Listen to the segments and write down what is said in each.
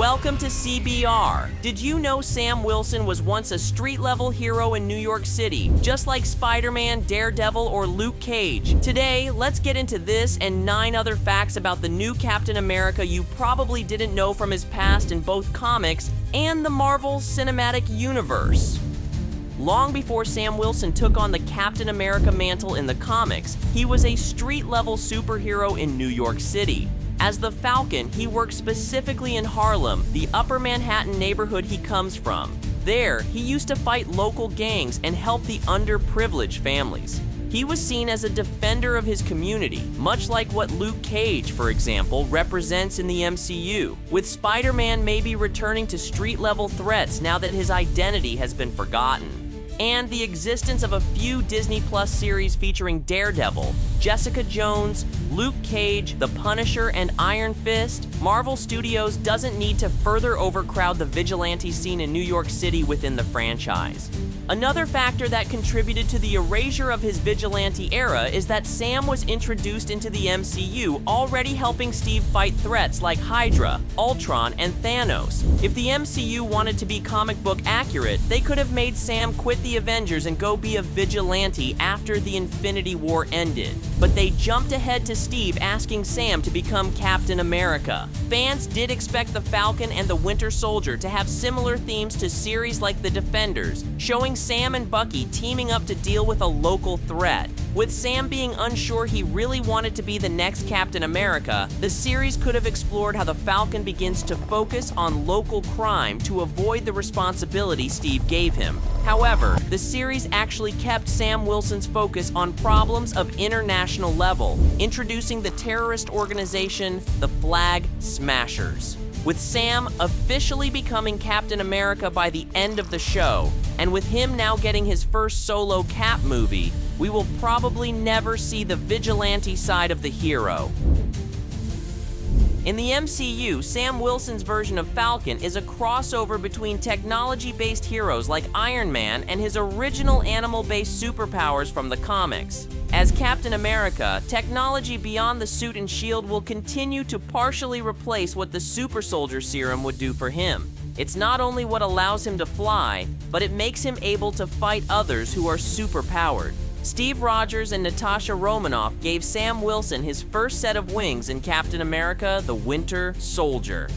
Welcome to CBR. Did you know Sam Wilson was once a street-level hero in New York City, just like Spider-Man, Daredevil, or Luke Cage? Today, let's get into this and 9 other facts about the new Captain America you probably didn't know from his past in both comics and the Marvel Cinematic Universe. Long before Sam Wilson took on the Captain America mantle in the comics, he was a street-level superhero in New York City. As the Falcon, he worked specifically in Harlem, the upper Manhattan neighborhood he comes from. There, he used to fight local gangs and help the underprivileged families. He was seen as a defender of his community, much like what Luke Cage, for example, represents in the MCU, with Spider-Man maybe returning to street-level threats now that his identity has been forgotten. And the existence of a few Disney Plus series featuring Daredevil, Jessica Jones, Luke Cage, The Punisher, and Iron Fist, Marvel Studios doesn't need to further overcrowd the vigilante scene in New York City within the franchise. Another factor that contributed to the erasure of his vigilante era is that Sam was introduced into the MCU already helping Steve fight threats like Hydra, Ultron, and Thanos. If the MCU wanted to be comic book accurate, they could have made Sam quit the Avengers and go be a vigilante after the Infinity War ended. But they jumped ahead to Steve asking Sam to become Captain America. Fans did expect the Falcon and the Winter Soldier to have similar themes to series like The Defenders, showing Sam and Bucky teaming up to deal with a local threat. With Sam being unsure he really wanted to be the next Captain America, the series could have explored how the Falcon begins to focus on local crime to avoid the responsibility Steve gave him. However, the series actually kept Sam Wilson's focus on problems of international level, introducing the terrorist organization, the Flag Smashers. With Sam officially becoming Captain America by the end of the show, and with him now getting his first solo Cap movie, we will probably never see the vigilante side of the hero. In the MCU, Sam Wilson's version of Falcon is a crossover between technology-based heroes like Iron Man and his original animal-based superpowers from the comics. As Captain America, technology beyond the suit and shield will continue to partially replace what the super soldier serum would do for him. It's not only what allows him to fly, but it makes him able to fight others who are superpowered. Steve Rogers and Natasha Romanoff gave Sam Wilson his first set of wings in Captain America: The Winter Soldier,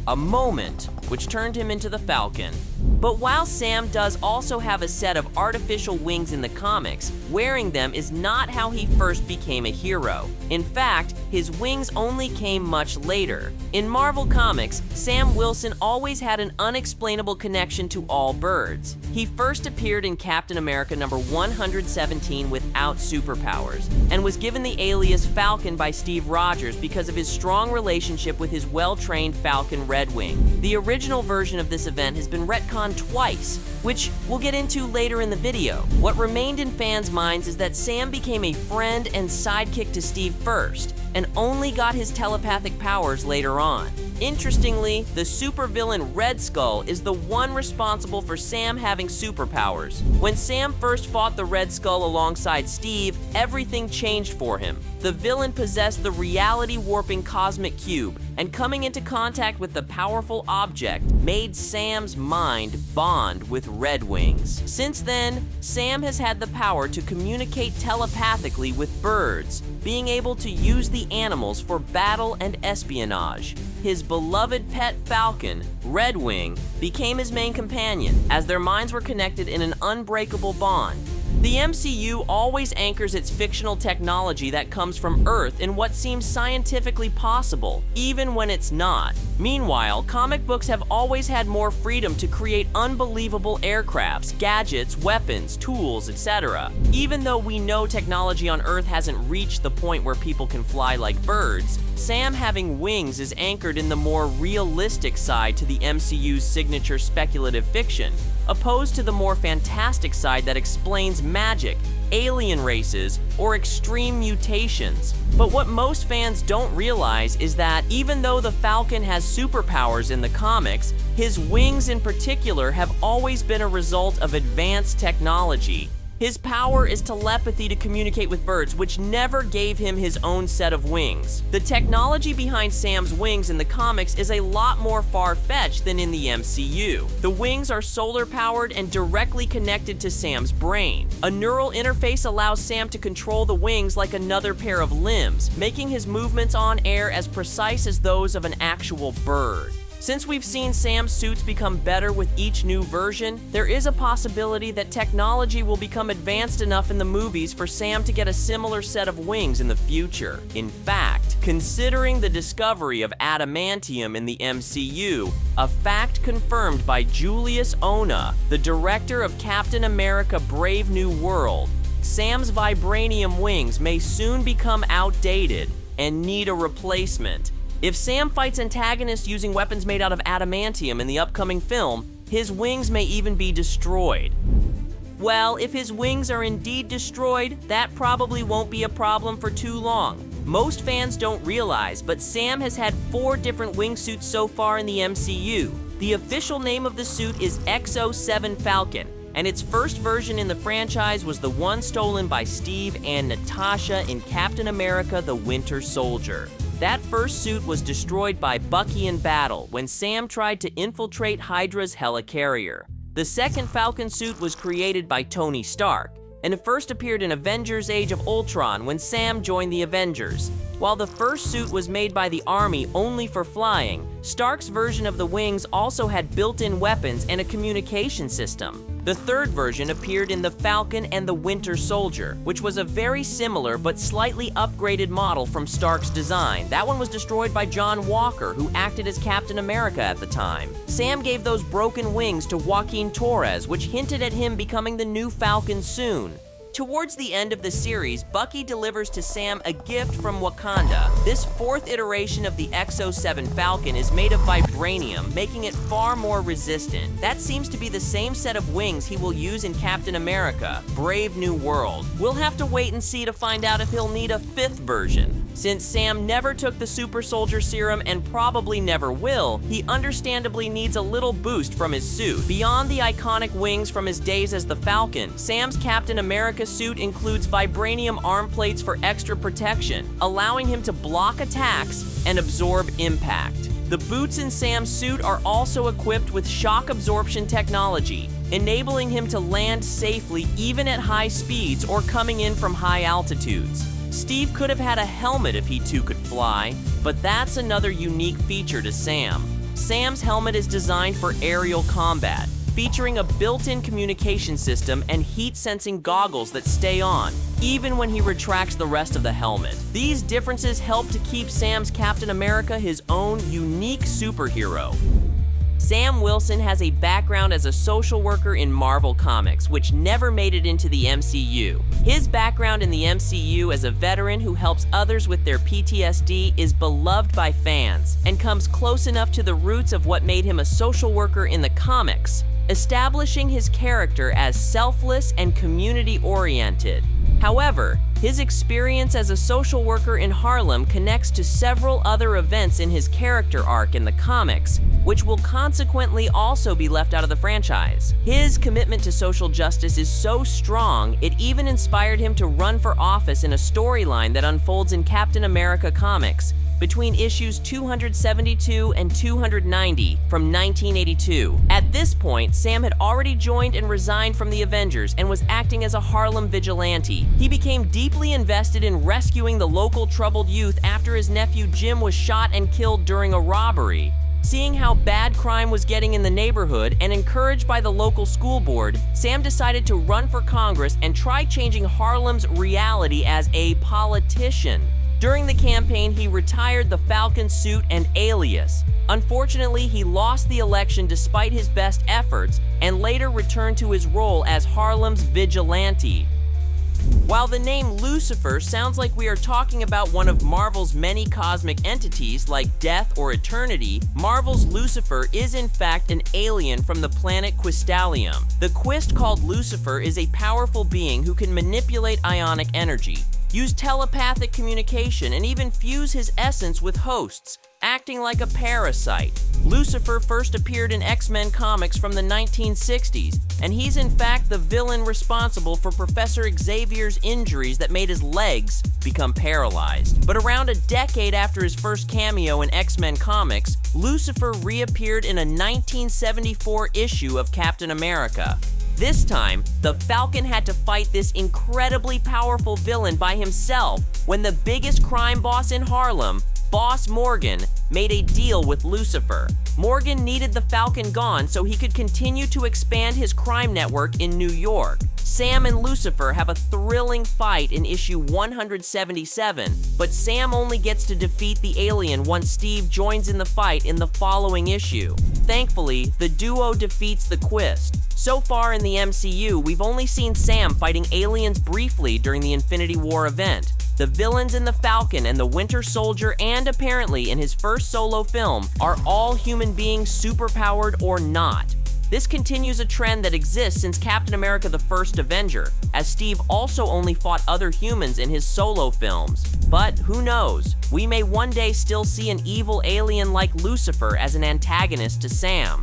a moment which turned him into the Falcon. But while Sam does also have a set of artificial wings in the comics, wearing them is not how he first became a hero. In fact, his wings only came much later. In Marvel Comics, Sam Wilson always had an unexplainable connection to all birds. He first appeared in Captain America number 117 without superpowers, and was given the alias Falcon by Steve Rogers because of his strong relationship with his well-trained Falcon Redwing. The original version of this event has been retconned twice, which we'll get into later in the video. What remained in fans' minds is that Sam became a friend and sidekick to Steve first, and only got his telepathic powers later on. Interestingly, the supervillain Red Skull is the one responsible for Sam having superpowers. When Sam first fought the Red Skull alongside Steve, everything changed for him. The villain possessed the reality-warping cosmic cube, and coming into contact with the powerful object made Sam's mind bond with Red Wings. Since then, Sam has had the power to communicate telepathically with birds, being able to use the animals for battle and espionage. His beloved pet falcon, Redwing, became his main companion, as their minds were connected in an unbreakable bond. The MCU always anchors its fictional technology that comes from Earth in what seems scientifically possible, even when it's not. Meanwhile, comic books have always had more freedom to create unbelievable aircrafts, gadgets, weapons, tools, etc. Even though we know technology on Earth hasn't reached the point where people can fly like birds, Sam having wings is anchored in the more realistic side to the MCU's signature speculative fiction, opposed to the more fantastic side that explains magic, alien races, or extreme mutations. But what most fans don't realize is that even though the Falcon has superpowers in the comics, his wings in particular have always been a result of advanced technology. His power is telepathy to communicate with birds, which never gave him his own set of wings. The technology behind Sam's wings in the comics is a lot more far-fetched than in the MCU. The wings are solar-powered and directly connected to Sam's brain. A neural interface allows Sam to control the wings like another pair of limbs, making his movements on air as precise as those of an actual bird. Since we've seen Sam's suits become better with each new version, there is a possibility that technology will become advanced enough in the movies for Sam to get a similar set of wings in the future. In fact, considering the discovery of adamantium in the MCU, a fact confirmed by Julius Ona, the director of Captain America: Brave New World, Sam's vibranium wings may soon become outdated and need a replacement. If Sam fights antagonists using weapons made out of adamantium in the upcoming film, his wings may even be destroyed. Well, if his wings are indeed destroyed, that probably won't be a problem for too long. Most fans don't realize, but Sam has had 4 different wingsuits so far in the MCU. The official name of the suit is X-07 Falcon, and its first version in the franchise was the one stolen by Steve and Natasha in Captain America: The Winter Soldier. That first suit was destroyed by Bucky in battle when Sam tried to infiltrate Hydra's helicarrier. The second Falcon suit was created by Tony Stark, and it first appeared in Avengers: Age of Ultron when Sam joined the Avengers. While the first suit was made by the Army only for flying, Stark's version of the wings also had built-in weapons and a communication system. The third version appeared in the Falcon and the Winter Soldier, which was a very similar but slightly upgraded model from Stark's design. That one was destroyed by John Walker, who acted as Captain America at the time. Sam gave those broken wings to Joaquin Torres, which hinted at him becoming the new Falcon soon. Towards the end of the series, Bucky delivers to Sam a gift from Wakanda. This 4th iteration of the X-07 Falcon is made of vibranium, making it far more resistant. That seems to be the same set of wings he will use in Captain America: Brave New World. We'll have to wait and see to find out if he'll need a 5th version. Since Sam never took the Super Soldier Serum and probably never will, he understandably needs a little boost from his suit. Beyond the iconic wings from his days as the Falcon, Sam's Captain America suit includes vibranium arm plates for extra protection, allowing him to block attacks and absorb impact. The boots in Sam's suit are also equipped with shock absorption technology, enabling him to land safely even at high speeds or coming in from high altitudes. Steve could have had a helmet if he too could fly, but that's another unique feature to Sam. Sam's helmet is designed for aerial combat, featuring a built-in communication system and heat-sensing goggles that stay on, even when he retracts the rest of the helmet. These differences help to keep Sam's Captain America his own unique superhero. Sam Wilson has a background as a social worker in Marvel Comics, which never made it into the MCU. His background in the MCU as a veteran who helps others with their PTSD is beloved by fans and comes close enough to the roots of what made him a social worker in the comics, establishing his character as selfless and community-oriented. However, his experience as a social worker in Harlem connects to several other events in his character arc in the comics, which will consequently also be left out of the franchise. His commitment to social justice is so strong, it even inspired him to run for office in a storyline that unfolds in Captain America comics between issues 272 and 290 from 1982. At this point, Sam had already joined and resigned from the Avengers and was acting as a Harlem vigilante. He became deeply invested in rescuing the local troubled youth after his nephew Jim was shot and killed during a robbery. Seeing how bad crime was getting in the neighborhood and encouraged by the local school board, Sam decided to run for Congress and try changing Harlem's reality as a politician. During the campaign, he retired the Falcon suit and alias. Unfortunately, he lost the election despite his best efforts and later returned to his role as Harlem's vigilante. While the name Lucifer sounds like we are talking about one of Marvel's many cosmic entities like Death or Eternity, Marvel's Lucifer is in fact an alien from the planet Quistalium. The Quist called Lucifer is a powerful being who can manipulate ionic energy, use telepathic communication, and even fuse his essence with hosts, acting like a parasite. Lucifer first appeared in X-Men comics from the 1960s, and he's in fact the villain responsible for Professor Xavier's injuries that made his legs become paralyzed. But around a decade after his first cameo in X-Men comics, Lucifer reappeared in a 1974 issue of Captain America. This time, the Falcon had to fight this incredibly powerful villain by himself when the biggest crime boss in Harlem, Boss Morgan, made a deal with Lucifer. Morgan needed the Falcon gone so he could continue to expand his crime network in New York. Sam and Lucifer have a thrilling fight in issue 177, but Sam only gets to defeat the alien once Steve joins in the fight in the following issue. Thankfully, the duo defeats the Quist. So far in the MCU, we've only seen Sam fighting aliens briefly during the Infinity War event. The villains in the Falcon and the Winter Soldier, and apparently in his first solo film, are all human beings, superpowered or not. This continues a trend that exists since Captain America: The First Avenger, as Steve also only fought other humans in his solo films. But who knows? We may one day still see an evil alien like Lucifer as an antagonist to Sam.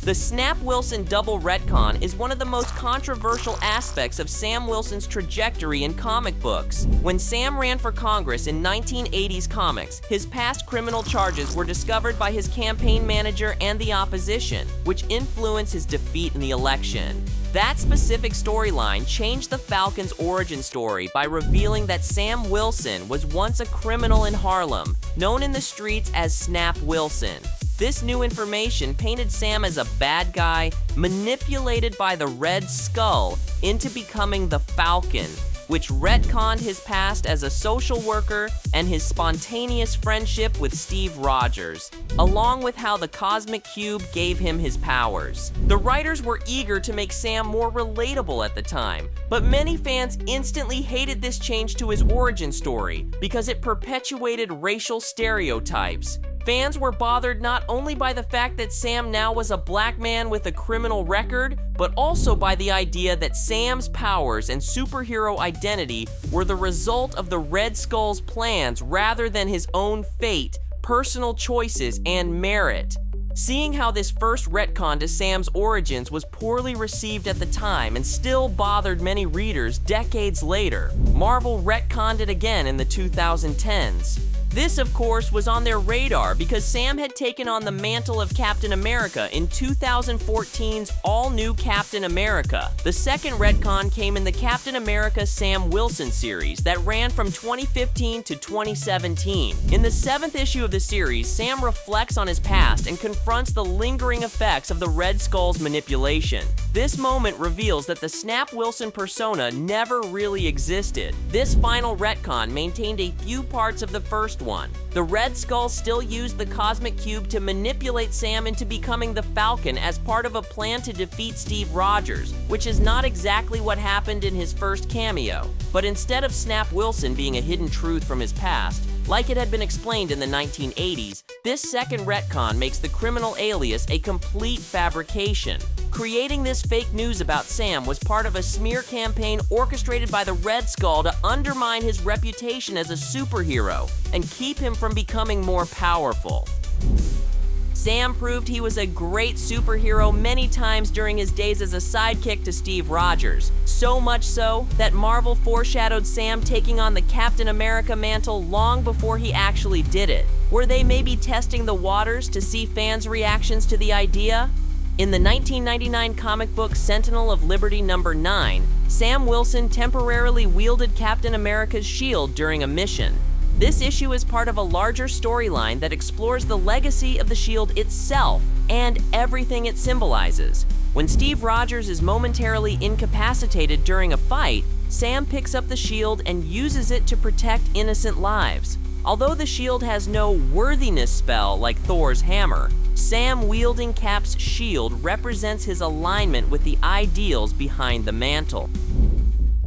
The Snap Wilson double retcon is one of the most controversial aspects of Sam Wilson's trajectory in comic books. When Sam ran for Congress in 1980s comics, his past criminal charges were discovered by his campaign manager and the opposition, which influenced his defeat in the election. That specific storyline changed the Falcon's origin story by revealing that Sam Wilson was once a criminal in Harlem, known in the streets as Snap Wilson. This new information painted Sam as a bad guy, manipulated by the Red Skull into becoming the Falcon, which retconned his past as a social worker and his spontaneous friendship with Steve Rogers, along with how the Cosmic Cube gave him his powers. The writers were eager to make Sam more relatable at the time, but many fans instantly hated this change to his origin story because it perpetuated racial stereotypes. Fans were bothered not only by the fact that Sam now was a black man with a criminal record, but also by the idea that Sam's powers and superhero identity were the result of the Red Skull's plans rather than his own fate, personal choices, and merit. Seeing how this first retcon to Sam's origins was poorly received at the time and still bothered many readers decades later, Marvel retconned it again in the 2010s. This, of course, was on their radar because Sam had taken on the mantle of Captain America in 2014's all-new Captain America. The second retcon came in the Captain America Sam Wilson series that ran from 2015 to 2017. In the 7th issue of the series, Sam reflects on his past and confronts the lingering effects of the Red Skull's manipulation. This moment reveals that the Snap Wilson persona never really existed. This final retcon maintained a few parts of the first one. The Red Skull still used the Cosmic Cube to manipulate Sam into becoming the Falcon as part of a plan to defeat Steve Rogers, which is not exactly what happened in his first cameo. But instead of Snap Wilson being a hidden truth from his past, like it had been explained in the 1980s, this second retcon makes the criminal alias a complete fabrication. Creating this fake news about Sam was part of a smear campaign orchestrated by the Red Skull to undermine his reputation as a superhero and keep him from becoming more powerful. Sam proved he was a great superhero many times during his days as a sidekick to Steve Rogers. So much so that Marvel foreshadowed Sam taking on the Captain America mantle long before he actually did it. Were they maybe testing the waters to see fans' reactions to the idea? In the 1999 comic book Sentinel of Liberty number 9, Sam Wilson temporarily wielded Captain America's shield during a mission. This issue is part of a larger storyline that explores the legacy of the shield itself and everything it symbolizes. When Steve Rogers is momentarily incapacitated during a fight, Sam picks up the shield and uses it to protect innocent lives. Although the shield has no worthiness spell like Thor's hammer, Sam wielding Cap's shield represents his alignment with the ideals behind the mantle.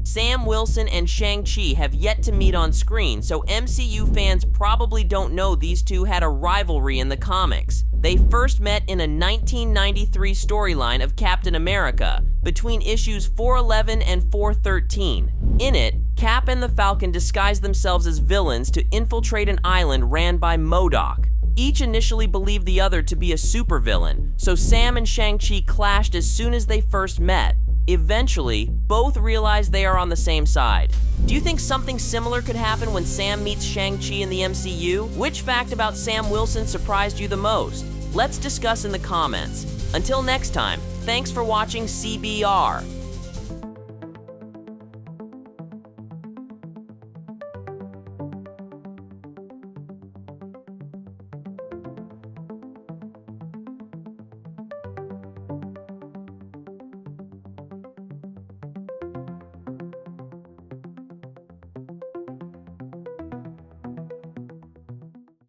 Sam Wilson and Shang-Chi have yet to meet on screen, so MCU fans probably don't know these two had a rivalry in the comics. They first met in a 1993 storyline of Captain America, between issues 411 and 413. In it, Cap and the Falcon disguise themselves as villains to infiltrate an island ran by MODOK. Each initially believed the other to be a supervillain, so Sam and Shang-Chi clashed as soon as they first met. Eventually, both realize they are on the same side. Do you think something similar could happen when Sam meets Shang-Chi in the MCU? Which fact about Sam Wilson surprised you the most? Let's discuss in the comments. Until next time, thanks for watching CBR.